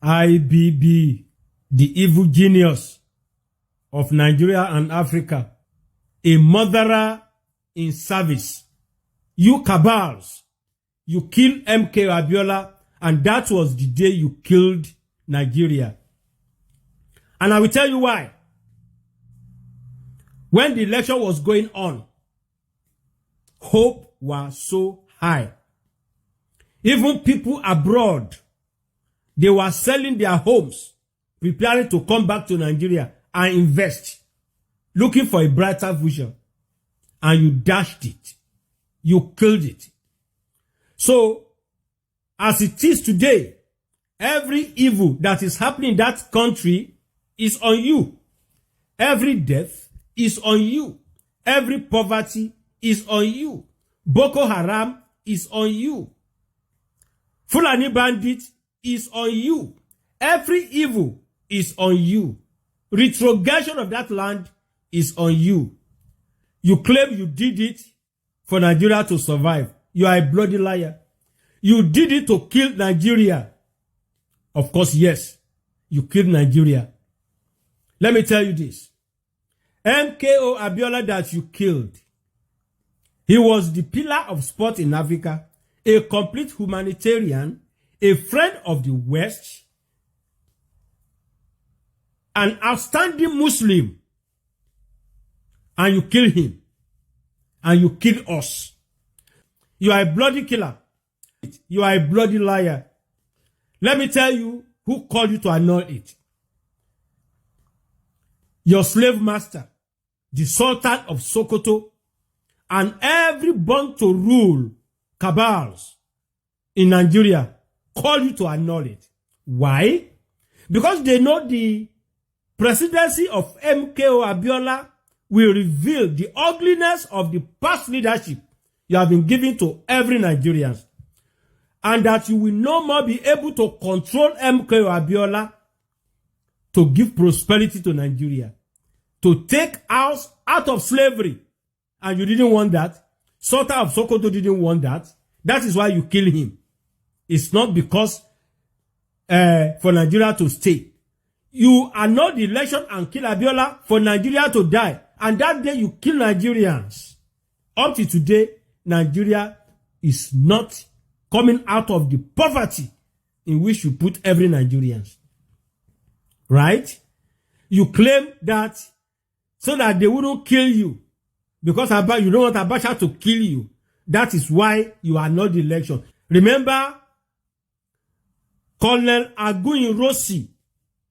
IBB, the evil genius of Nigeria and Africa, a murderer in service. You Cabals, you killed MK Abiola, and that was the day you killed Nigeria. And I will tell you why. When the election was going on, hope was so high. Even people abroad, they were selling their homes, preparing to come back to Nigeria and invest, looking for a brighter future. And you dashed it. You killed it. So, as it is today, every evil that is happening in that country is on you. Every death is on you. Every poverty is on you. Boko Haram is on you. Fulani bandit is on you. Every evil is on you. Retrogression of that land is on you. You claim you did it for Nigeria to survive. You are a bloody liar. You did it to kill Nigeria. Of course, yes, you killed Nigeria. Let me tell you this. MKO Abiola that you killed, he was the pillar of sport in Africa, a complete humanitarian, a friend of the West, an outstanding Muslim, and you kill him, and you kill us. You are a bloody killer. You are a bloody liar. Let me tell you who called you to annul it. Your slave master, the Sultan of Sokoto, and every born to rule Cabals in Nigeria call you to annul it. Why? Because they know the presidency of MKO Abiola will reveal the ugliness of the past leadership you have been giving to every Nigerian, and that you will no more be able to control MKO Abiola to give prosperity to Nigeria, to take us out of slavery. And you didn't want that. Sultan of Sokoto didn't want that. That is why you kill him. It's not because for Nigeria to stay. You annul the election and kill Abiola for Nigeria to die. And that day you kill Nigerians. Up to today, Nigeria is not coming out of the poverty in which you put every Nigerian. Right? You claim that so that they wouldn't kill you, because you don't want Abacha to kill you. That is why you are not the election. Remember, Colonel Aguiyi-Ironsi,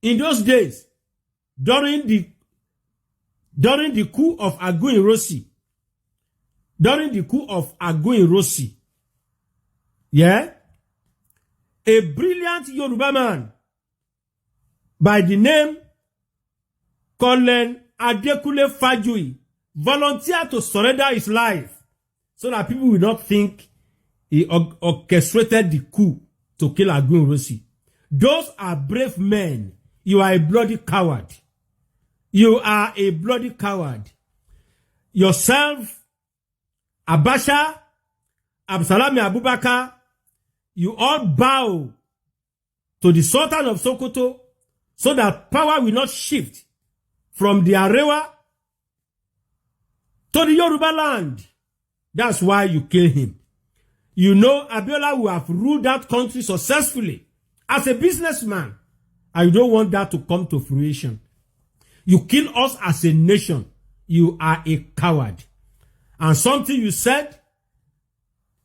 in those days, during the coup of Aguiyi-Ironsi, yeah, a brilliant Yoruba man by the name Colonel Adekunle Fajuyi volunteered to surrender his life so that people will not think he orchestrated the coup to kill Aguiyi-Ironsi. Those are brave men. You are a bloody coward. You are a bloody coward. Yourself, Abacha, Absalami Abubakar, you all bow to the Sultan of Sokoto so that power will not shift from the Arewa to the Yoruba land. That's why you kill him. You know Abiola will have ruled that country successfully as a businessman, and you don't want that to come to fruition. You kill us as a nation. You are a coward. And something you said,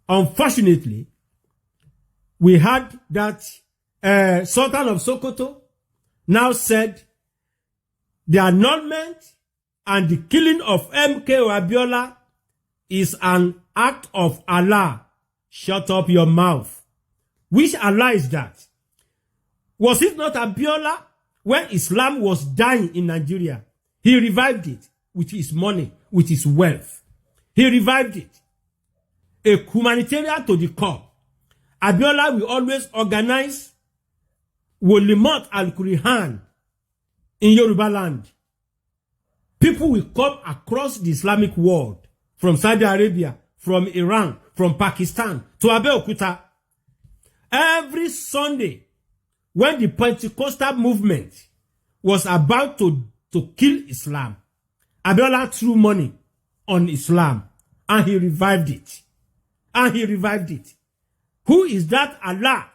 unfortunately, we had that Sultan of Sokoto now said the annulment and the killing of MK Abiola is an act of Allah. Shut up your mouth. Which Allah is that? Was it not Abiola when Islam was dying in Nigeria? He revived it with his money, with his wealth. He revived it. A humanitarian to the core. Abiola will always organize Wolimot al-Kurihan in Yoruba land. People will come across the Islamic world, from Saudi Arabia, from Iran, from Pakistan, to Abeokuta. Every Sunday, when the Pentecostal movement was about to kill Islam, Abiola threw money on Islam and he revived it. And he revived it. Who is that Allah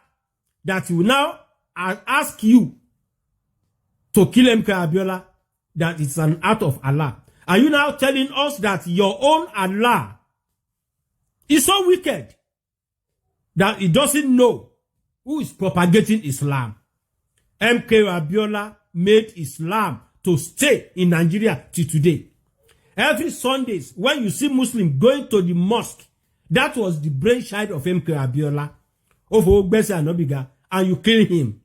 that will now ask you to kill MK Abiola? That it's an act of Allah. Are you now telling us that your own Allah is so wicked that it doesn't know who is propagating Islam? MK Abiola made Islam to stay in Nigeria till today. Every Sundays, when you see Muslims going to the mosque, that was the brainchild of MK Abiola, of Ogbese and Obiga, and you kill him.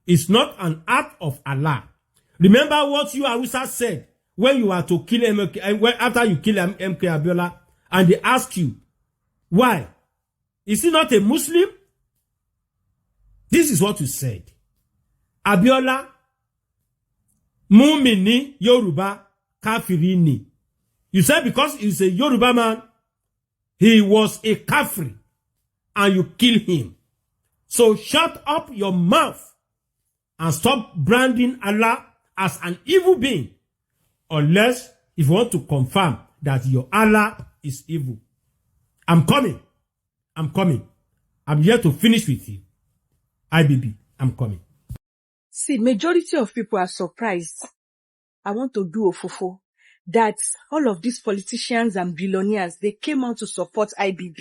It's not an act of Allah. Remember what you Hausa said when you were to kill MK, after you kill MK Abiola, and they ask you, why? Is he not a Muslim? This is what you said. Abiola, Mumini, Yoruba, Kafirini. You said because he's a Yoruba man, he was a Kafri, and you kill him. So shut up your mouth and stop branding Allah as an evil being, unless if you want to confirm that your Allah is evil. I'm coming. I'm coming. I'm here to finish with you. IBB, I'm coming. See, majority of people are surprised. I want to do ofofo that all of these politicians and billionaires, they came out to support IBB.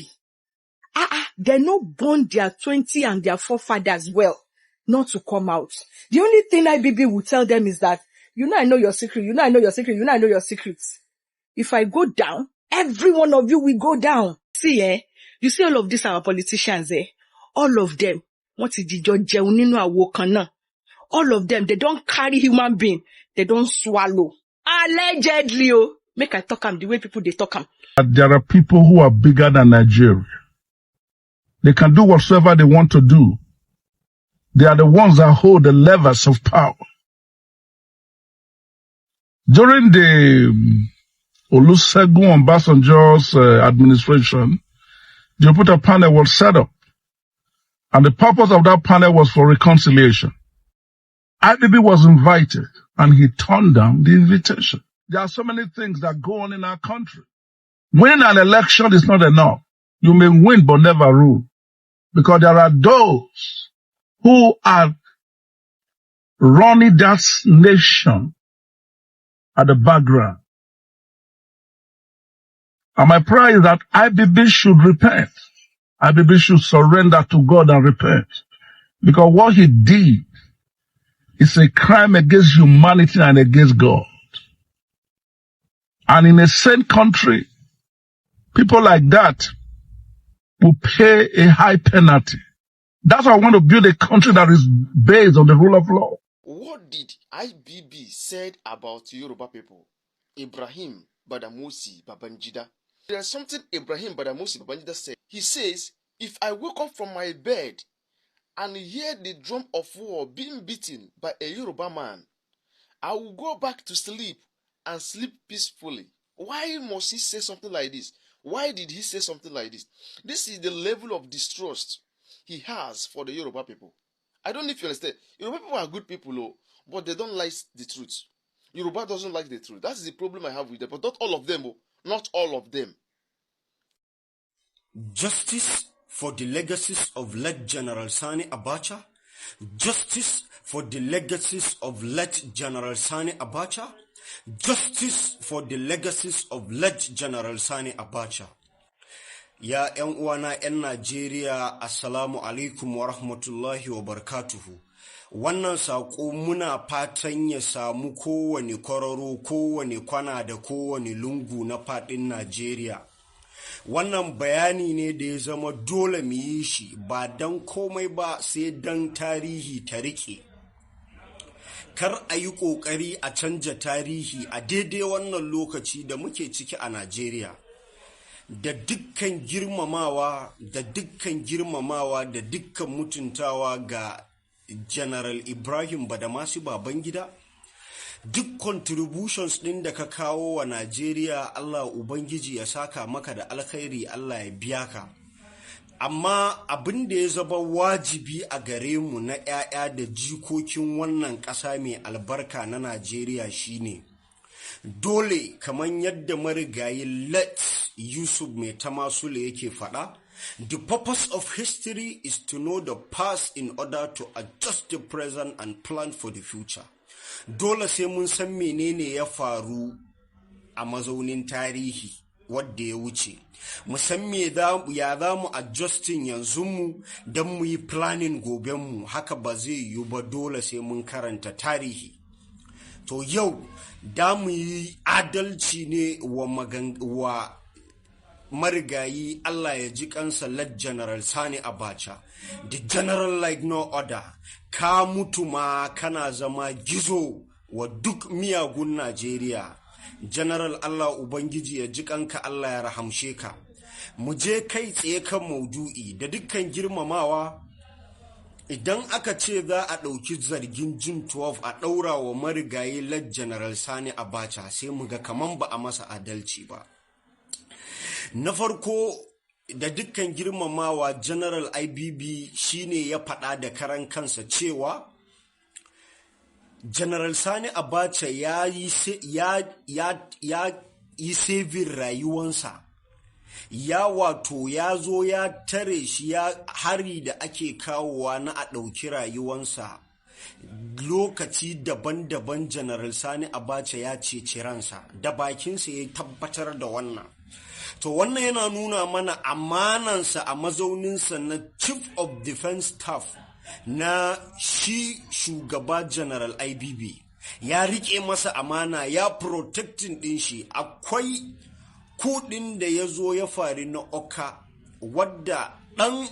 They no born their 20 and their forefathers well, not to come out. The only thing IBB will tell them is that, I know your secret, I know your secret, I know your secrets. If I go down, every one of you will go down. See, you see all of these our politicians, all of them, what is the judge all of them, they don't carry human being, they don't swallow. Allegedly, make I talk them the way people they talk them. There are people who are bigger than Nigeria. They can do whatsoever they want to do. They are the ones that hold the levers of power. During the Olusegun Obasanjo's administration, the Oputa panel was set up. And the purpose of that panel was for reconciliation. IBB was invited and he turned down the invitation. There are so many things that go on in our country. Winning an election is not enough. You may win but never rule. Because there are those who are running that nation at the background. And my prayer is that IBB should repent. IBB should surrender to God and repent. Because what he did is a crime against humanity and against God. And in a sane country, people like that will pay a high penalty. That's why I want to build a country that is based on the rule of law. What did IBB said about Yoruba people? Ibrahim Badamasi Babangida. There's something Ibrahim Badamasi Babangida said. He says, if I wake up from my bed and hear the drum of war being beaten by a Yoruba man, I will go back to sleep and sleep peacefully. Why must he say something like this? Why did he say something like this? This is the level of distrust he has for the Yoruba people. I don't know if you understand. Yoruba people are good people, but they don't like the truth. Yoruba doesn't like the truth. That's the problem I have with them. But not all of them, not all of them. Justice for the legacies of late General Sani Abacha. Justice for the legacies of late General Sani Abacha. Justice for the legacies of late General Sani Abacha. Ya ‘yan uwana ‘yan Najeriya, assalamu alaikum wa rahmatullahi wa barakatuhu. Wannan saƙo muna fatan ya samu kowane kwararo, kowane kwana da kowane lungu na faɗin Najeriya. Wannan bayani ne da ya zama dole mu yi shi ba dan komai ba sai dan tarihi ta riƙe. Kar a yi ƙoƙari a canja tarihi a daidai wannan lokaci da muke ciki a Najeriya. Da dukkan girmamawa da dukkan mutuntawa ga General Ibrahim Badamasi Babangida, duk contributions ɗin da ka kawo wa Najeriya, Allah Ubangiji ya saka maka da alkhairi, Allah ya biya ka. amma abin da ya zama wajibi a gare mu na 'ya'ya da jikokin wannan ƙasa mai albarka na Najeriya shine dole kamar yadda marigayi Let Yusuf Mai Tamasule yake faɗa, the purpose of history is to know the past in order to adjust the present and plan for the future. Dole sai mun san menene ya faru a mazaunin tarihi wadda ya wuce. Mu san ya za mu adjusting yanzu mu don mu yi planning gobenmu, haka ba zai yiwu ba, dole sai mun karanta tarihi. To yau da mu yi adalci ne wa marigayi Allah ya ji kansa Late General Sani Abacha, the general like no other. Ka mutu ma kana zama gizo wa duk miyagun Najeriya. General Allah Ubangiji ya ji kanka, Allah ya rahamshe ka. Mu je kai tsaye kan maudu'i da dukkan girmamawa. Idan aka ce za a ɗauki zargin June 12 a ɗaura wa marigayi Late General Sani Abacha, sai mu ga kaman ba a masa adalci ba. Na farko, da dukkan girmamawa, General IBB shine ya faɗa da karan kansa cewa General Sani Abacha ya yi saving rayuwansa, ya zo ya tare shi, ya hari da ake kawowa na a ɗauki rayuwansa lokaci daban-daban. General Sani Abacha ya ceci ransa, da bakinsa ya tabbatar da wannan. To wannan yana nuna mana amanansa a mazauninsa na Chief of Defense Staff na shi shugaba General IBB. Ya rike masa amana, ya protecting din shi. Akwai kudin da ya zo ya faru na Oka wadda dan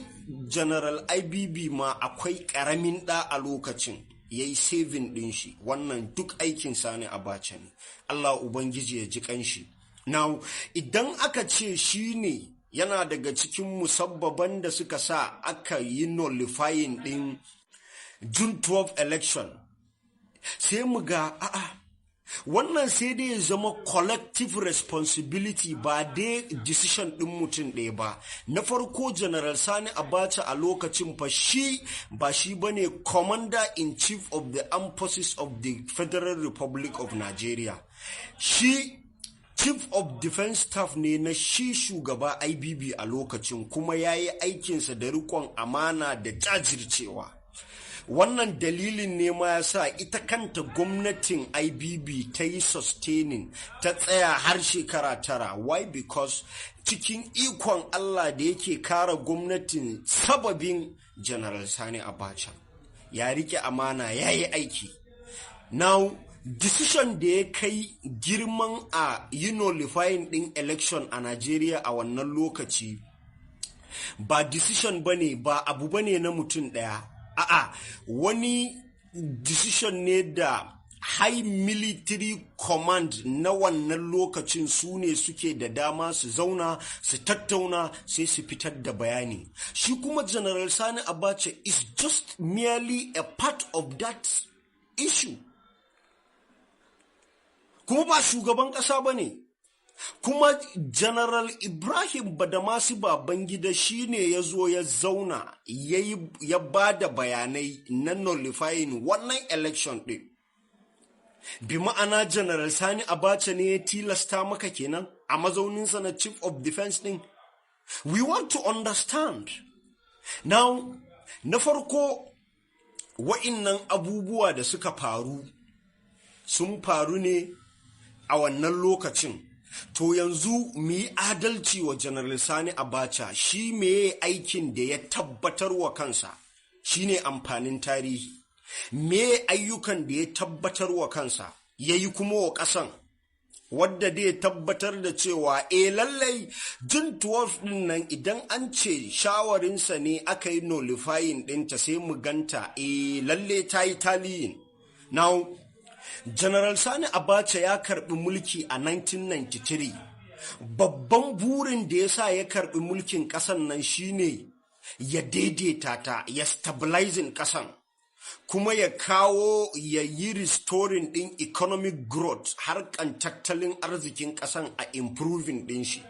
General IBB ma akwai karamin da a lokacin ya yi saving din shi. Wannan duk aikin Sani Abacha ne. Allah Ubangiji ya ji kanshi. Now, idan aka ce shi ne yana daga cikin musabbaban da suka sa aka yi nullifying din June 12 election, sai mu ga wannan sai dai zama collective responsibility, ba dai decision din mutum ɗaya ba. Na farko, General Sani Abacha a lokacin ba shi bane commander in chief of the armed forces of the Federal Republic of Nigeria. Shi Chief of Defense Staff ne na shi shugaba IBB a lokacin, kuma ya yi aikinsa da rikon amana da jajircewa. Wannan dalilin ne ma ya sa ita kanta gwamnatin IBB ta yi sustaining, ta tsaya har shekara 9. Why? Because cikin ikon Allah da yake kara gwamnatin sababin General Sani Abacha, ya rike amana, ya yi aiki. Now, decision da ya kai girman a nullifying din election a Nigeria a wannan lokaci ba decision bane, ba abu bane na mutum daya. Wani decision ne da high military command na wannan lokacin su ne suke da dama su zauna su tattauna sai su fitar da bayani. Shi kuma General Sani Abacha is just merely a part of that issue. Kuma ba shugaban ƙasa ba ne. Kuma General Ibrahim Badamasi Babangida shi ne ya zo ya zauna ya ba da bayanai na nullifying wannan election ɗin. Bi ma'ana General Sani Abacha ne ya tilasta maka kenan a mazauninsa na Chief of Defense ɗin. We want to understand. Now, na farko, wa'innan abubuwa da suka faru sun faru ne a wannan lokacin. To yanzu mu yi adalci wa General Sani Abacha, shi meye aikin da ya tabbatar wa kansa shine amfanin tarihi. Me ayyukan da ya tabbatar wa kansa yayi kuma wa ƙasan, wadda da ya tabbatar da cewa lallai June 12 din nan idan an ce shawarinsa ne aka yi nullifying ɗinta sai mu ganta lalle ta yi taliyin. Now, General Sani Abacha ya karbi mulki a 1993. Babban burin da ya sa ya karbi mulkin ƙasan nan shine ya daidaita ta, ya stabilizing ƙasan, kuma ya yi restoring ɗin economic growth, harkan tattalin arzikin ƙasan a improving ɗin shi.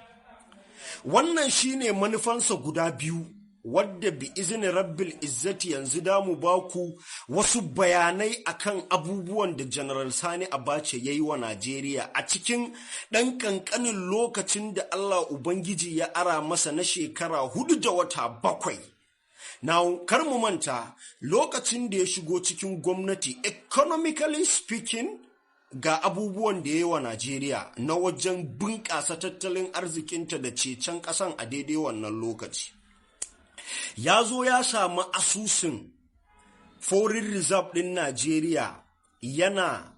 Wannan shine manufansa guda biyu wadda bi izinin rabbil izzati yanzu da mu baku wasu bayanai akan abubuwan da General Sani Abacha ya yi wa Najeriya a cikin ɗan ƙanƙanin lokacin da Allah Ubangiji ya ara masa na shekara 4 da wata 7. Now, kar mu manta lokacin da ya shigo cikin gwamnati, economically speaking, ga abubuwan da ya yi wa Najeriya na wajen bunƙasa tattalin arzikinta da cecen ƙasan a daidai wannan lokaci. Ya zo ya samu asusun foreign reserve ɗin Najeriya yana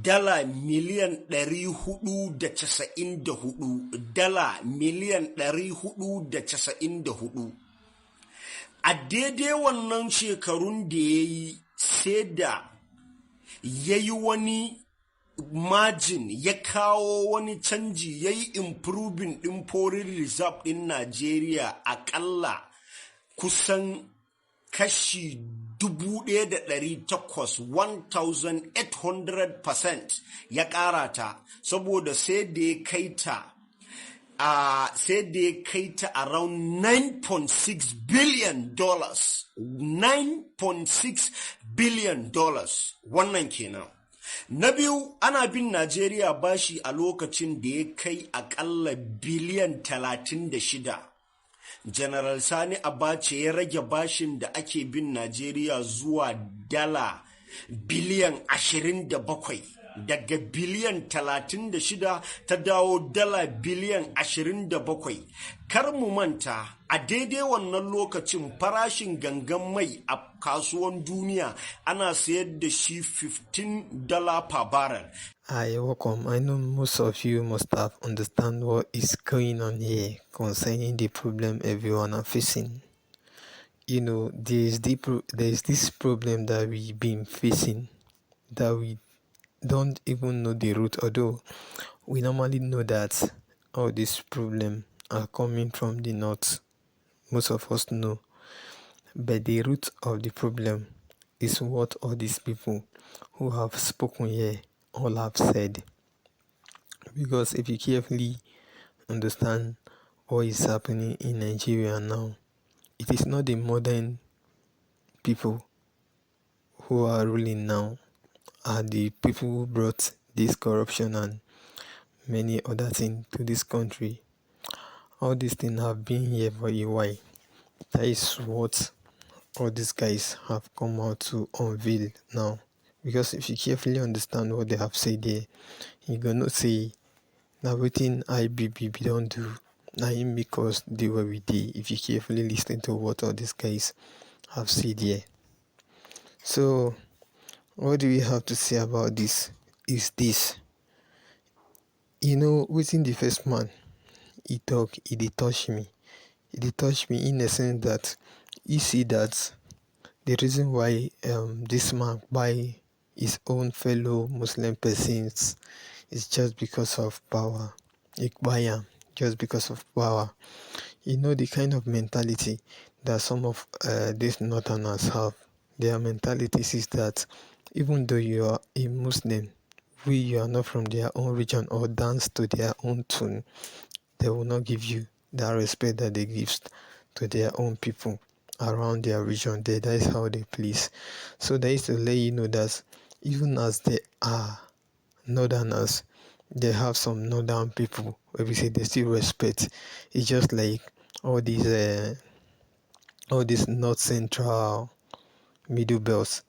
dala miliyan 494, dala miliyan 494. A daidai wannan shekarun da ya yi sai da ya yi wani margin, ya kawo wani canji, ya yi improving ɗin foreign reserve ɗin Najeriya aƙalla kusan kashi 1,800% ya ƙara ta, saboda sai da ya kai ta around $9.6 billion. $9.6 billion. Wannan kenan. Na biyu, ana bin Najeriya bashi a lokacin da ya kai akalla biliyan 36. General Sani Abacha ya rage bashin da ake bin Najeriya zuwa dala biliyan 27. Daga biliyan 36 ta dawo dala biliyan 27. Kar mu manta a daidai wannan lokacin farashin gangan mai a kasuwan duniya ana sayar da shi $15 per barrel. Hi, welcome. I know most of you must have understand what is going on here concerning the problem everyone are facing. You know, there's this problem that we've been facing that we don't even know the root, although we normally know that all these problems are coming from the north. Most of us know, but the root of the problem is what all these people who have spoken here all have said. Because if you carefully understand what is happening in Nigeria now, it is not the modern people who are ruling now, are the people who brought this corruption and many other things to this country. All these things have been here for a while. That is what all these guys have come out to unveil now. Because if you carefully understand what they have said here, you're gonna say now wetin IBB don't do. Now because they were with you. If you carefully listen to what all these guys have said here. So what do we have to say about this? Is this, you know, within the first man, he talk, he dey touch me. He dey touch me in the sense that you see that the reason why this man buy his own fellow Muslim persons is just because of power. He buy him just because of power. You know the kind of mentality that some of these northerners have. Their mentality is that even though you are a Muslim, you are not from their own region or dance to their own tune, they will not give you that respect that they give to their own people around their region. That is how they please. So that is to let you know that even as they are northerners, they have some northern people where we say they still respect. It's just like all these north central middle belts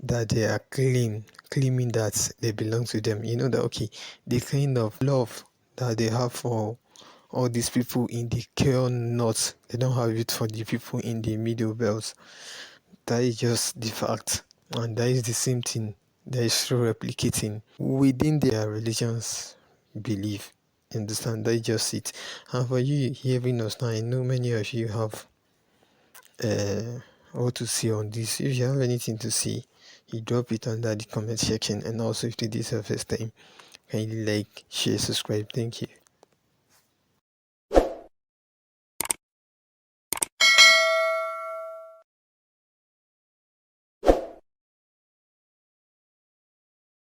that they are claiming that they belong to them. You know that okay, the kind of love that they have for all these people in the chaos north, they don't have it for the people in the middle belts. That is just the fact, and that is the same thing that is still replicating within their religions belief. Understand? That is just it. And for you hearing us now, I know many of you have what to say on this. If you have anything to say, you drop it under the comment section. And also if this is your first time, kindly like, share, subscribe. Thank you.